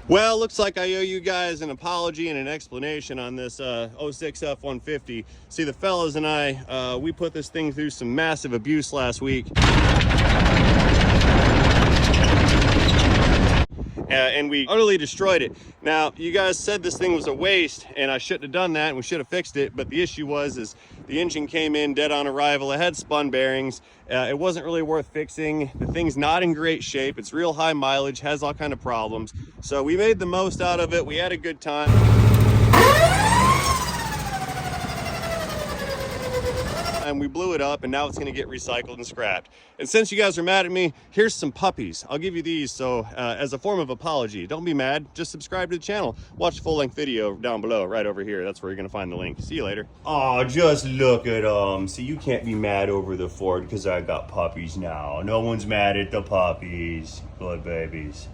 Well, looks like I owe you guys an apology and an explanation on this 06 F-150. See, the fellas and I, we put this thing through some massive abuse last week. And we utterly destroyed it. Now, you guys said this thing was a waste, and I shouldn't have done that, and we should have fixed it, but the issue was the engine came in dead on arrival. It had spun bearings. It wasn't really worth fixing. The thing's not in great shape. It's real high mileage, has all kind of problems. So we made the most out of it. We had a good time. And we blew it up, and now it's going to get recycled and scrapped. And since you guys are mad at me, here's some puppies. I'll give you these so as a form of apology. Don't be mad, just subscribe to the channel. Watch the full-length video down below, right over here. That's where you're going to find the link. See you later. Oh, just look at them. See, you can't be mad over the Ford because I got puppies now. No one's mad at the puppies. Blood babies.